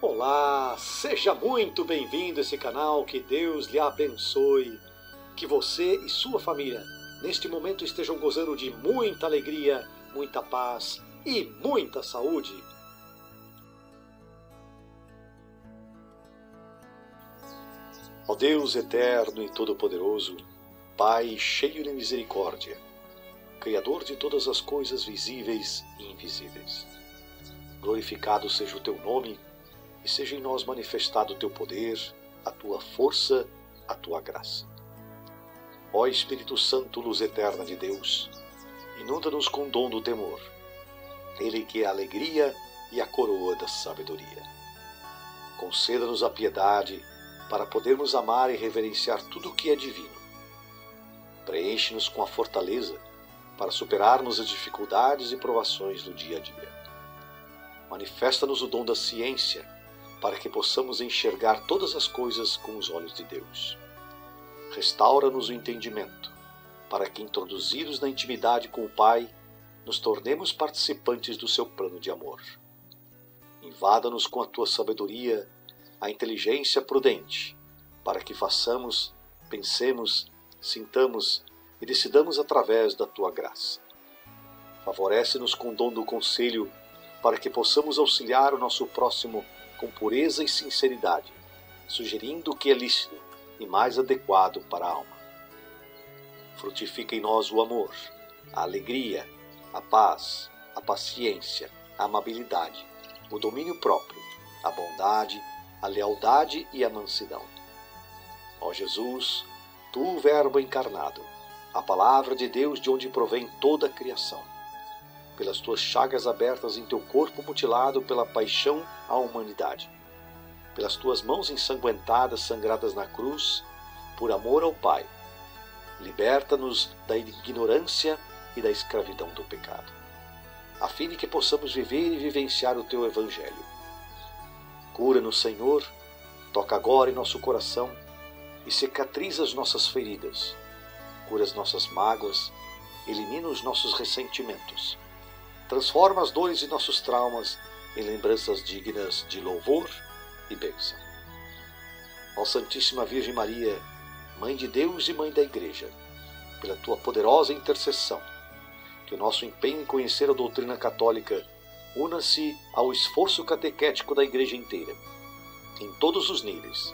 Olá, seja muito bem-vindo a esse canal, que Deus lhe abençoe, que você e sua família neste momento estejam gozando de muita alegria, muita paz e muita saúde. Ó Deus eterno e todo-poderoso, Pai cheio de misericórdia, Criador de todas as coisas visíveis e invisíveis, glorificado seja o teu nome e seja em nós manifestado o teu poder, a tua força, a tua graça. Ó Espírito Santo, luz eterna de Deus, inunda-nos com o dom do temor, Ele que é a alegria e a coroa da sabedoria. Conceda-nos a piedade para podermos amar e reverenciar tudo o que é divino. Preenche-nos com a fortaleza para superarmos as dificuldades e provações do dia a dia. Manifesta-nos o dom da ciência para que possamos enxergar todas as coisas com os olhos de Deus. Restaura-nos o entendimento para que, introduzidos na intimidade com o Pai, nos tornemos participantes do seu plano de amor. Invada-nos com a tua sabedoria, a inteligência prudente, para que façamos, pensemos, sintamos e decidamos através da tua graça. Favorece-nos com o dom do conselho, para que possamos auxiliar o nosso próximo com pureza e sinceridade, sugerindo o que é lícito e mais adequado para a alma. Frutifica em nós o amor, a alegria, a paz, a paciência, a amabilidade, o domínio próprio, a bondade, a lealdade e a mansidão. Ó Jesus, tu o Verbo encarnado, a palavra de Deus de onde provém toda a criação, pelas tuas chagas abertas em teu corpo mutilado pela paixão à humanidade, pelas tuas mãos ensanguentadas sangradas na cruz, por amor ao Pai, liberta-nos da ignorância e da escravidão do pecado, a fim de que possamos viver e vivenciar o teu Evangelho. Cura-nos, Senhor, toca agora em nosso coração e cicatriza as nossas feridas, cura as nossas mágoas, elimina os nossos ressentimentos, transforma as dores de nossos traumas em lembranças dignas de louvor e bênção. Ó Santíssima Virgem Maria, Mãe de Deus e Mãe da Igreja, pela tua poderosa intercessão, que o nosso empenho em conhecer a doutrina católica una-se ao esforço catequético da Igreja inteira, em todos os níveis,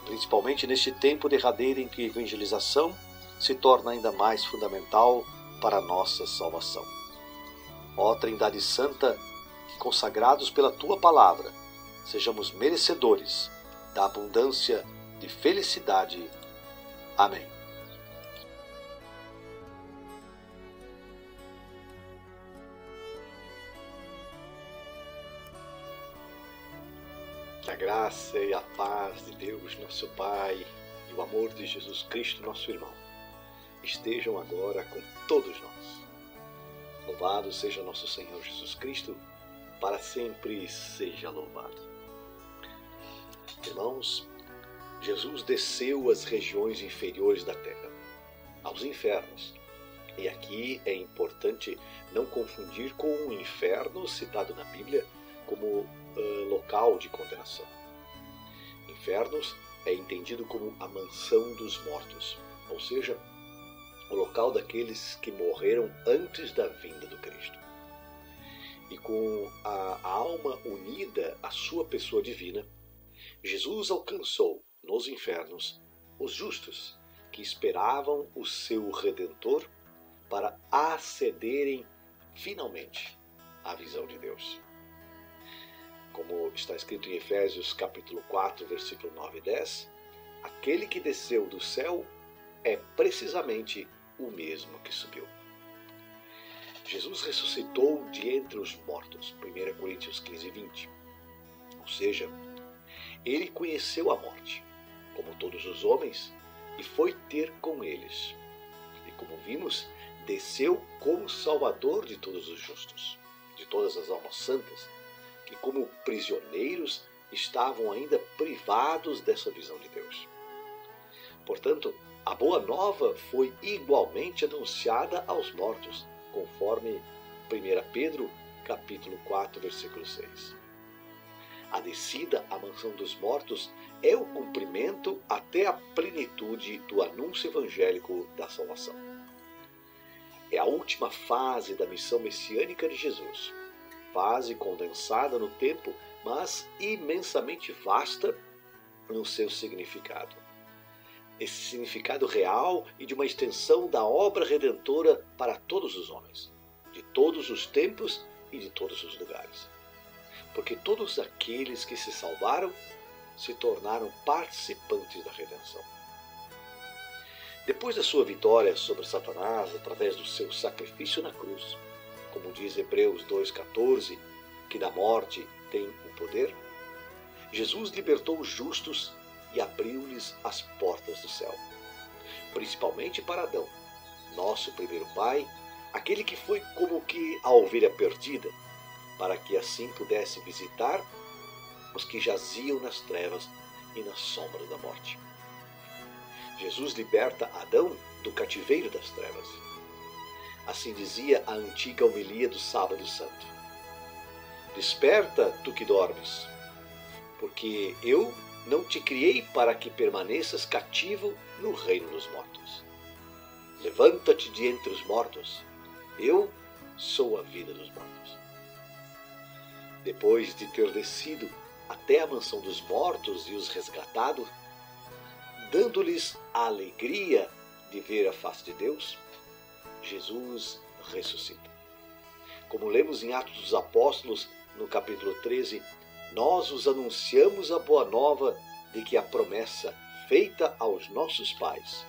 principalmente neste tempo derradeiro em que a evangelização se torna ainda mais fundamental para a nossa salvação. Ó Trindade Santa, que consagrados pela tua palavra, sejamos merecedores da abundância de felicidade. Amém. Que a graça e a paz de Deus, nosso Pai, e o amor de Jesus Cristo, nosso irmão, estejam agora com todos nós. Louvado seja nosso Senhor Jesus Cristo, para sempre seja louvado. Irmãos, Jesus desceu às regiões inferiores da terra, aos infernos. E aqui é importante não confundir com o inferno citado na Bíblia como local de condenação. Infernos é entendido como a mansão dos mortos, ou seja, o local daqueles que morreram antes da vinda do Cristo. E com a alma unida à sua pessoa divina, Jesus alcançou nos infernos os justos que esperavam o seu Redentor para acederem finalmente à visão de Deus. Como está escrito em Efésios capítulo 4, versículo 9 e 10, aquele que desceu do céu é precisamente o mesmo que subiu. Jesus ressuscitou de entre os mortos, 1 Coríntios 15, 20. Ou seja, ele conheceu a morte, como todos os homens, e foi ter com eles. E como vimos, desceu como Salvador de todos os justos, de todas as almas santas, que como prisioneiros estavam ainda privados dessa visão de Deus. Portanto, a boa nova foi igualmente anunciada aos mortos, conforme 1 Pedro, capítulo 4, versículo 6. A descida à mansão dos mortos é o cumprimento até a plenitude do anúncio evangélico da salvação. É a última fase da missão messiânica de Jesus, fase condensada no tempo, mas imensamente vasta no seu significado. Esse significado real e de uma extensão da obra redentora para todos os homens, de todos os tempos e de todos os lugares. Porque todos aqueles que se salvaram se tornaram participantes da redenção. Depois da sua vitória sobre Satanás através do seu sacrifício na cruz, como diz Hebreus 2,14, que da morte tem o poder, Jesus libertou os justos e abriu-lhes as portas do céu, principalmente para Adão, nosso primeiro pai, aquele que foi como que a ovelha perdida, para que assim pudesse visitar os que jaziam nas trevas e nas sombras da morte. Jesus liberta Adão do cativeiro das trevas. Assim dizia a antiga homilia do Sábado Santo: Desperta, tu que dormes, porque eu não te criei para que permaneças cativo no reino dos mortos. Levanta-te de entre os mortos, eu sou a vida dos mortos. Depois de ter descido até a mansão dos mortos e os resgatado, dando-lhes a alegria de ver a face de Deus, Jesus ressuscita. Como lemos em Atos dos Apóstolos, no capítulo 13, nós os anunciamos a boa nova de que a promessa feita aos nossos pais,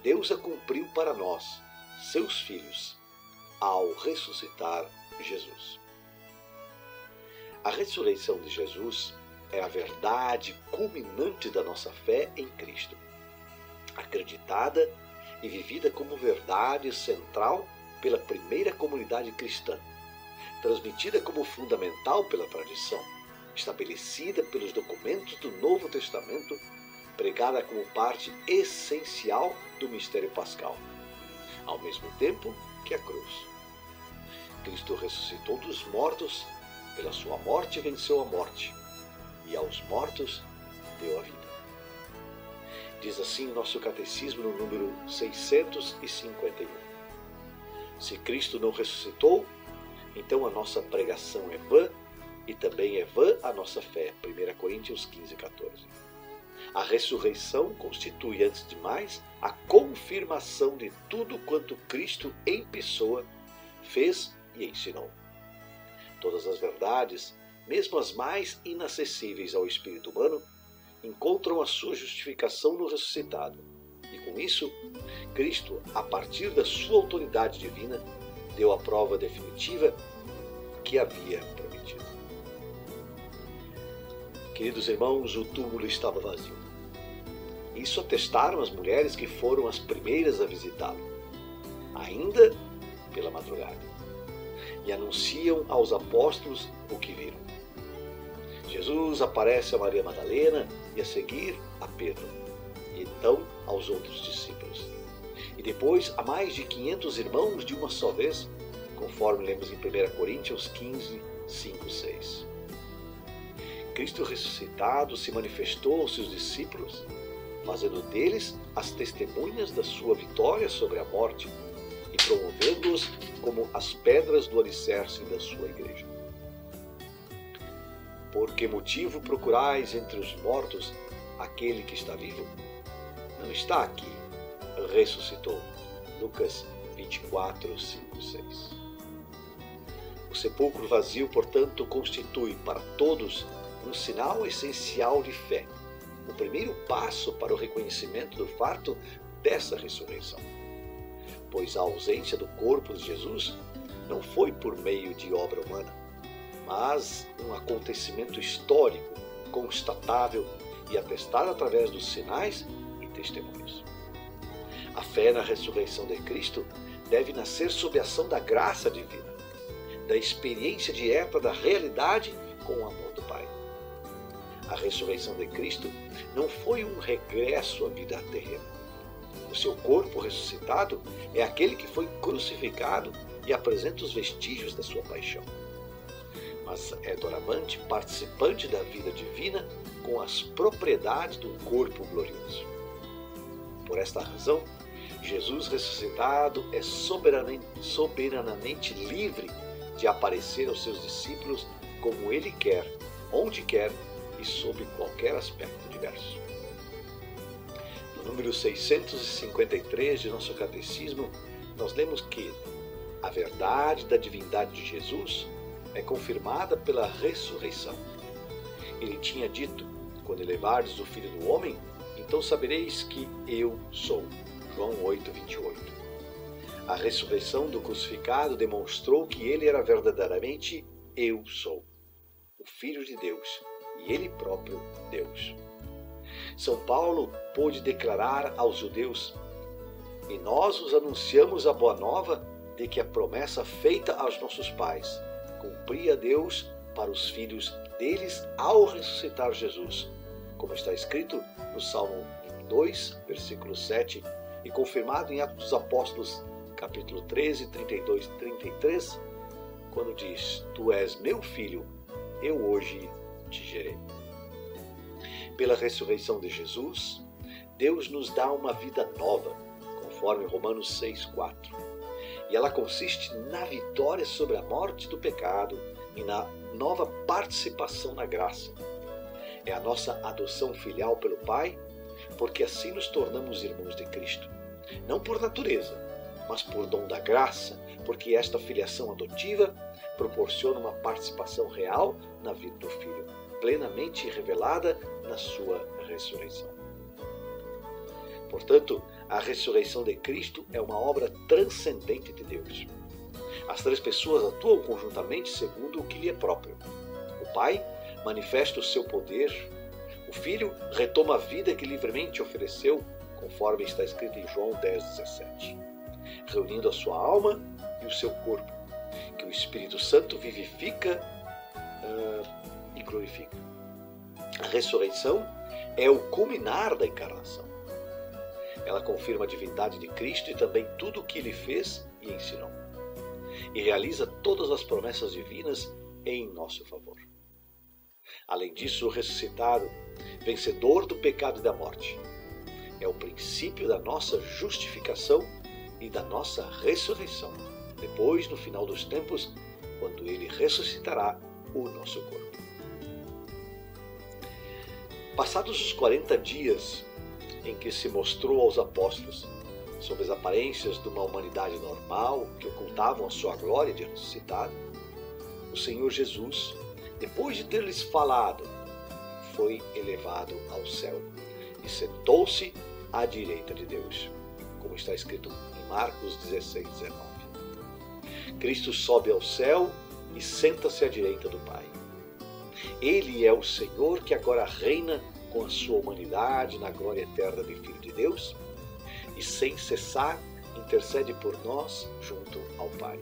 Deus a cumpriu para nós, seus filhos, ao ressuscitar Jesus. A ressurreição de Jesus é a verdade culminante da nossa fé em Cristo, acreditada e vivida como verdade central pela primeira comunidade cristã, transmitida como fundamental pela tradição, estabelecida pelos documentos do Novo Testamento, pregada como parte essencial do mistério pascal, ao mesmo tempo que a cruz. Cristo ressuscitou dos mortos, pela sua morte venceu a morte, e aos mortos deu a vida. Diz assim o nosso catecismo no número 651. Se Cristo não ressuscitou, então a nossa pregação é vã, e também é vã a nossa fé. 1 Coríntios 15:14. A ressurreição constitui, antes de mais, a confirmação de tudo quanto Cristo em pessoa fez e ensinou. Todas as verdades, mesmo as mais inacessíveis ao espírito humano, encontram a sua justificação no ressuscitado. E com isso, Cristo, a partir da sua autoridade divina, deu a prova definitiva que havia prometido. Queridos irmãos, o túmulo estava vazio. Isso atestaram as mulheres que foram as primeiras a visitá-lo, ainda pela madrugada, e anunciam aos apóstolos o que viram. Jesus aparece a Maria Madalena e a seguir a Pedro, e então aos outros discípulos. E depois a mais de 500 irmãos de uma só vez, conforme lemos em 1 Coríntios 15, 5, 6. Cristo ressuscitado se manifestou aos seus discípulos, fazendo deles as testemunhas da sua vitória sobre a morte e promovendo-os como as pedras do alicerce da sua igreja. Por que motivo procurais entre os mortos aquele que está vivo? Não está aqui, ressuscitou. Lucas 24, 5, 6. O sepulcro vazio, portanto, constitui para todos um sinal essencial de fé, o primeiro passo para o reconhecimento do fato dessa ressurreição. Pois a ausência do corpo de Jesus não foi por meio de obra humana, mas um acontecimento histórico, constatável e atestado através dos sinais e testemunhos. A fé na ressurreição de Cristo deve nascer sob a ação da graça divina, da experiência direta da realidade com o amor do Pai. A ressurreição de Cristo não foi um regresso à vida terrena. O seu corpo ressuscitado é aquele que foi crucificado e apresenta os vestígios da sua paixão. mas é doravante participante da vida divina com as propriedades de um corpo glorioso. Por esta razão, Jesus ressuscitado é soberanamente livre de aparecer aos seus discípulos como ele quer, onde quer e sob qualquer aspecto diverso. No número 653 de nosso catecismo, nós lemos que a verdade da divindade de Jesus é confirmada pela ressurreição. Ele tinha dito: quando elevardes o Filho do Homem, então sabereis que eu sou. João 8:28. A ressurreição do crucificado demonstrou que ele era verdadeiramente eu sou, o Filho de Deus, e ele próprio Deus. São Paulo pôde declarar aos judeus: e nós os anunciamos a boa nova de que a promessa feita aos nossos pais cumpria Deus para os filhos deles ao ressuscitar Jesus, como está escrito no Salmo 2, versículo 7, e confirmado em Atos dos Apóstolos, capítulo 13, 32 e 33, quando diz: tu és meu filho, eu hoje te gerei. Pela ressurreição de Jesus, Deus nos dá uma vida nova, conforme Romanos 6,4. E ela consiste na vitória sobre a morte do pecado e na nova participação na graça. É a nossa adoção filial pelo Pai, porque assim nos tornamos irmãos de Cristo. Não por natureza, mas por dom da graça, porque esta filiação adotiva proporciona uma participação real na vida do Filho, plenamente revelada na sua ressurreição. Portanto, a ressurreição de Cristo é uma obra transcendente de Deus. As três pessoas atuam conjuntamente segundo o que lhe é próprio. O Pai manifesta o seu poder, o Filho retoma a vida que livremente ofereceu, conforme está escrito em João 10,17, reunindo a sua alma e o seu corpo, que o Espírito Santo vivifica e glorifica. A ressurreição é o culminar da encarnação. Ela confirma a divindade de Cristo e também tudo o que ele fez e ensinou. E realiza todas as promessas divinas em nosso favor. Além disso, o ressuscitado, vencedor do pecado e da morte, é o princípio da nossa justificação e da nossa ressurreição, depois, no final dos tempos, quando ele ressuscitará o nosso corpo. Passados os 40 dias em que se mostrou aos apóstolos, sob as aparências de uma humanidade normal que ocultavam a sua glória de ressuscitado, o Senhor Jesus, depois de ter-lhes falado, foi elevado ao céu e sentou-se à direita de Deus, como está escrito em Marcos 16:19. Cristo sobe ao céu e senta-se à direita do Pai. Ele é o Senhor que agora reina com a sua humanidade na glória eterna de Filho de Deus e sem cessar intercede por nós junto ao Pai.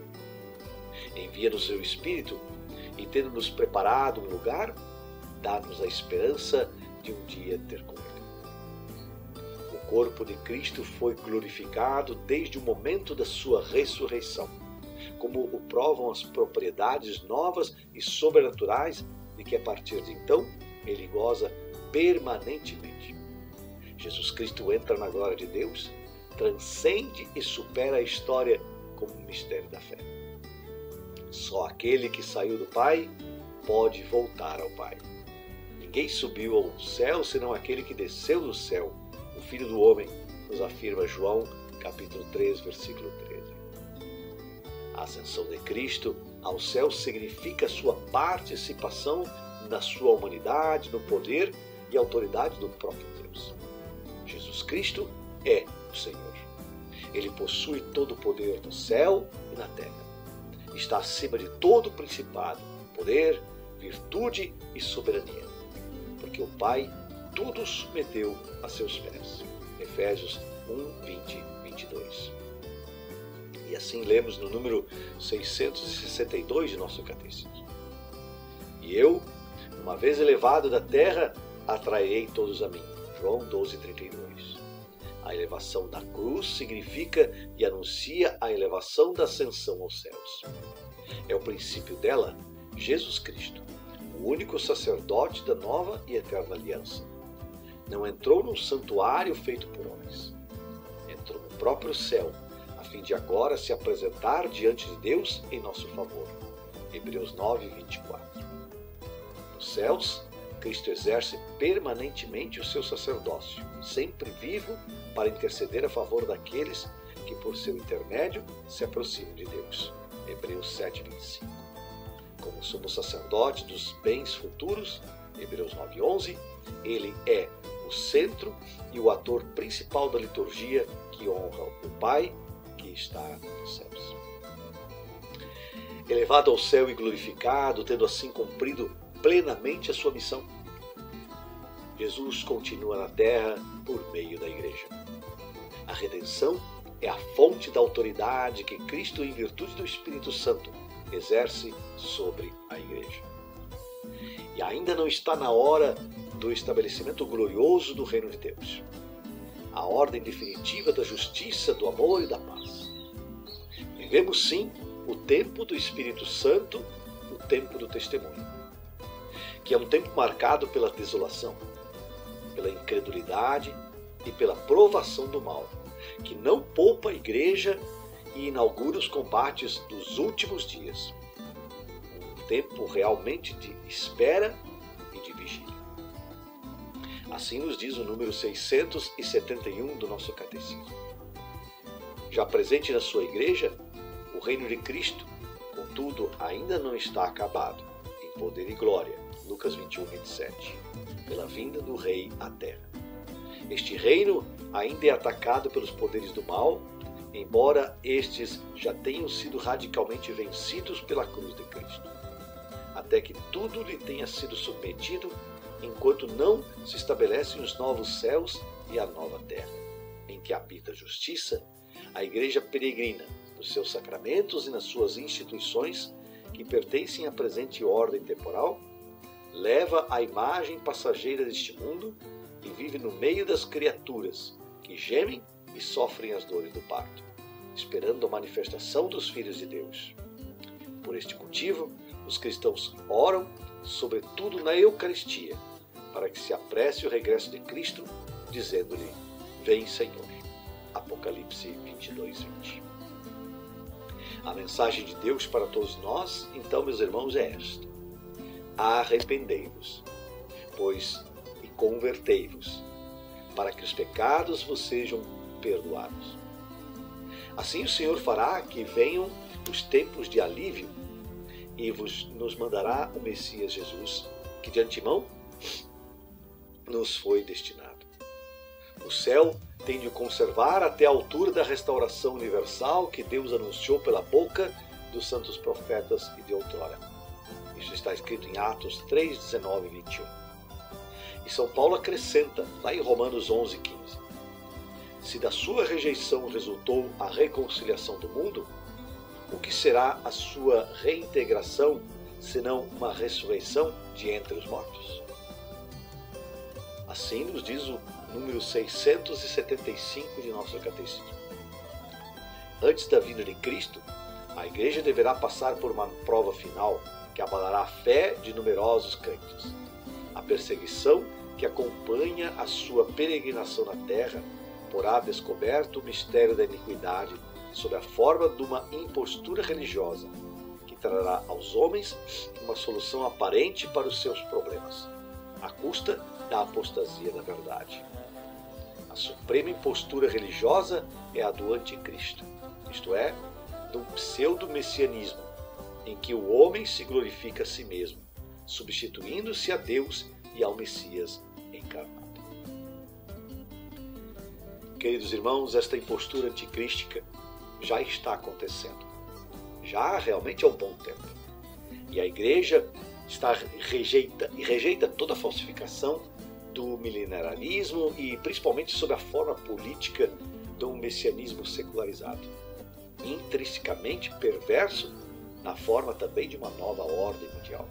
Envia-nos seu Espírito e, tendo-nos preparado um lugar, dá-nos a esperança de um dia ter com Ele. O corpo de Cristo foi glorificado desde o momento da sua ressurreição, como o provam as propriedades novas e sobrenaturais de que a partir de então ele goza permanentemente. Jesus Cristo entra na glória de Deus, transcende e supera a história como um mistério da fé. Só aquele que saiu do Pai pode voltar ao Pai. Ninguém subiu ao céu senão aquele que desceu do céu, o Filho do Homem, nos afirma João capítulo 3, versículo 13. A ascensão de Cristo ao céu significa sua participação na sua humanidade, no poder e autoridade do próprio Deus. Jesus Cristo é o Senhor. Ele possui todo o poder no céu e na terra. Está acima de todo principado, poder, virtude e soberania, porque o Pai tudo submeteu a seus pés. Efésios 1, 20, 22. E assim lemos no número 662 de nosso catecismo. E eu, uma vez elevado da terra, atrairei todos a mim. João 12:32. A elevação da cruz significa e anuncia a elevação da ascensão aos céus. É o princípio dela Jesus Cristo, o único sacerdote da nova e eterna aliança. Não entrou num santuário feito por homens. Entrou no próprio céu, a fim de agora se apresentar diante de Deus em nosso favor. Hebreus 9, 24. Nos céus, Cristo exerce permanentemente o seu sacerdócio, sempre vivo para interceder a favor daqueles que por seu intermédio se aproximam de Deus. Hebreus 7, 25. Como sumo sacerdote dos bens futuros, Hebreus 9, 11, ele é o centro e o ator principal da liturgia que honra o Pai que está nos céus. Elevado ao céu e glorificado, tendo assim cumprido plenamente a sua missão, Jesus continua na terra por meio da Igreja. A redenção é a fonte da autoridade que Cristo, em virtude do Espírito Santo, exerce sobre a Igreja. E ainda não está na hora do estabelecimento glorioso do reino de Deus, a ordem definitiva da justiça, do amor e da paz. Vivemos sim o tempo do Espírito Santo, o tempo do testemunho, que é um tempo marcado pela desolação, pela incredulidade e pela provação do mal, que não poupa a Igreja e inaugura os combates dos últimos dias. Um tempo realmente de espera e de vigília. Assim nos diz o número 671 do nosso catecismo. Já presente na sua Igreja, o reino de Cristo, contudo, ainda não está acabado, em poder e glória, Lucas 21, 27, pela vinda do Rei à terra. Este reino ainda é atacado pelos poderes do mal, embora estes já tenham sido radicalmente vencidos pela cruz de Cristo, até que tudo lhe tenha sido submetido, enquanto não se estabelecem os novos céus e a nova terra, em que habita a justiça. A Igreja peregrina nos seus sacramentos e nas suas instituições, que pertencem à presente ordem temporal, leva a imagem passageira deste mundo e vive no meio das criaturas que gemem e sofrem as dores do parto, esperando a manifestação dos filhos de Deus. Por este motivo, os cristãos oram, sobretudo na Eucaristia, para que se apresse o regresso de Cristo, dizendo-lhe: Vem, Senhor. Apocalipse 22, 20. A mensagem de Deus para todos nós, então, meus irmãos, é esta: arrependei-vos, e convertei-vos, para que os pecados vos sejam perdoados. Assim o Senhor fará que venham os tempos de alívio e nos mandará o Messias Jesus, que de antemão nos foi destinado. O céu tem de conservar até a altura da restauração universal que Deus anunciou pela boca dos santos profetas e de outrora. Isso está escrito em Atos 3, 19 e 21. E São Paulo acrescenta, lá em Romanos 11, 15. Se da sua rejeição resultou a reconciliação do mundo, o que será a sua reintegração, senão uma ressurreição de entre os mortos? Assim nos diz o número 675 de nosso catecismo. Antes da vinda de Cristo, a Igreja deverá passar por uma prova final que abalará a fé de numerosos crentes. A perseguição que acompanha a sua peregrinação na terra porá descoberto o mistério da iniquidade sob a forma de uma impostura religiosa que trará aos homens uma solução aparente para os seus problemas, à custa da apostasia da verdade. A suprema impostura religiosa é a do anticristo, isto é, do pseudo-messianismo, em que o homem se glorifica a si mesmo, substituindo-se a Deus e ao Messias encarnado. Queridos irmãos, esta impostura anticrística já está acontecendo. Já realmente há um bom tempo. E a Igreja rejeita toda a falsificação do milenarismo e principalmente sob a forma política de um messianismo secularizado, intrinsecamente perverso na forma também de uma nova ordem mundial.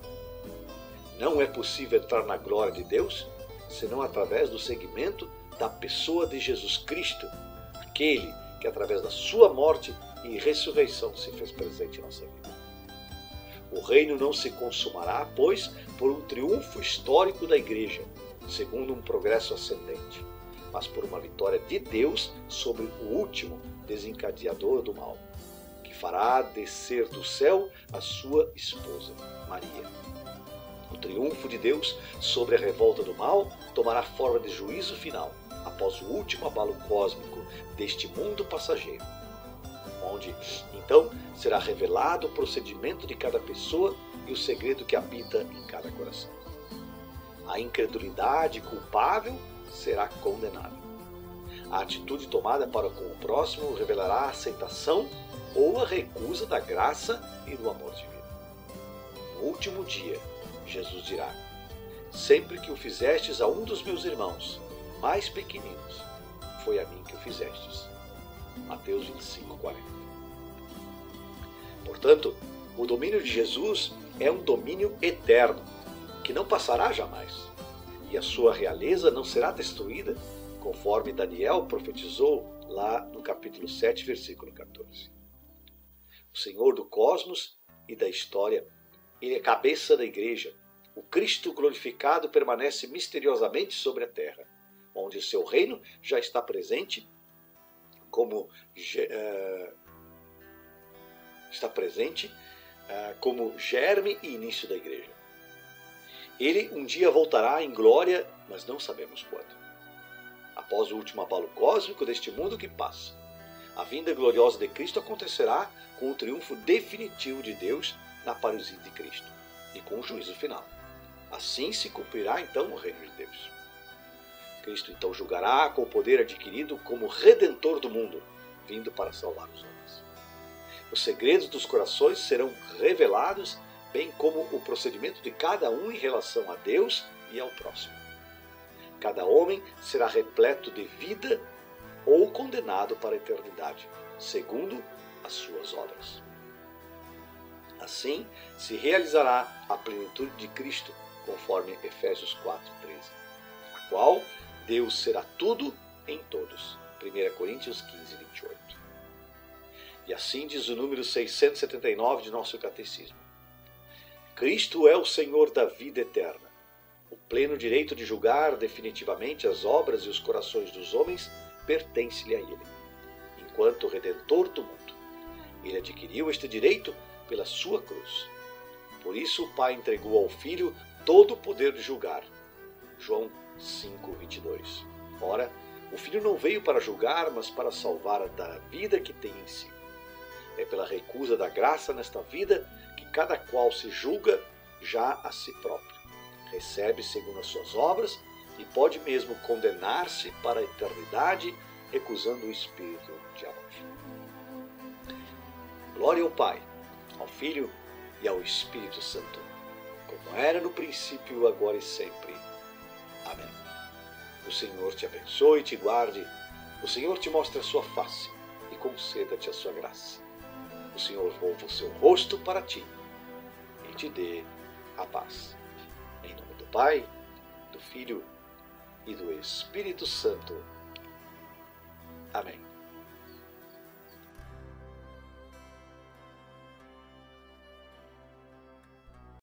Não é possível entrar na glória de Deus senão através do seguimento da pessoa de Jesus Cristo, aquele que através da sua morte e ressurreição se fez presente em nossa vida. O reino não se consumará, pois, por um triunfo histórico da Igreja, segundo um progresso ascendente, mas por uma vitória de Deus sobre o último desencadeador do mal, que fará descer do céu a sua esposa, Maria. O triunfo de Deus sobre a revolta do mal tomará forma de juízo final, após o último abalo cósmico deste mundo passageiro, onde, então, será revelado o procedimento de cada pessoa e o segredo que habita em cada coração. A incredulidade culpável será condenada. A atitude tomada para com o próximo revelará a aceitação ou a recusa da graça e do amor divino. No último dia, Jesus dirá: sempre que o fizestes a um dos meus irmãos mais pequeninos, foi a mim que o fizestes. Mateus 25:40. Portanto, o domínio de Jesus é um domínio eterno, que não passará jamais, e a sua realeza não será destruída, conforme Daniel profetizou lá no capítulo 7, versículo 14. O Senhor do cosmos e da história, ele é cabeça da igreja. O Cristo glorificado permanece misteriosamente sobre a terra, onde o seu reino já está presente como germe e início da igreja. Ele um dia voltará em glória, mas não sabemos quando. Após o último abalo cósmico deste mundo que passa, a vinda gloriosa de Cristo acontecerá com o triunfo definitivo de Deus na parousia de Cristo e com o juízo final. Assim se cumprirá então o reino de Deus. Cristo então julgará com o poder adquirido como Redentor do mundo, vindo para salvar os homens. Os segredos dos corações serão revelados, bem como o procedimento de cada um em relação a Deus e ao próximo. Cada homem será repleto de vida ou condenado para a eternidade, segundo as suas obras. Assim se realizará a plenitude de Cristo, conforme Efésios 4:13, a qual Deus será tudo em todos. 1 Coríntios 15:28. E assim diz o número 679 de nosso catecismo. Cristo é o Senhor da vida eterna. O pleno direito de julgar definitivamente as obras e os corações dos homens pertence-lhe a Ele, enquanto Redentor do mundo. Ele adquiriu este direito pela sua cruz. Por isso o Pai entregou ao Filho todo o poder de julgar. João 5:22. Ora, o Filho não veio para julgar, mas para salvar da vida que tem em si. É pela recusa da graça nesta vida que cada qual se julga já a si próprio, recebe segundo as suas obras e pode mesmo condenar-se para a eternidade, recusando o Espírito de amor. Glória ao Pai, ao Filho e ao Espírito Santo, como era no princípio, agora e sempre. Amém. O Senhor te abençoe e te guarde. O Senhor te mostre a sua face e conceda-te a sua graça. O Senhor volva o seu rosto para ti e te dê a paz. Em nome do Pai, do Filho e do Espírito Santo. Amém.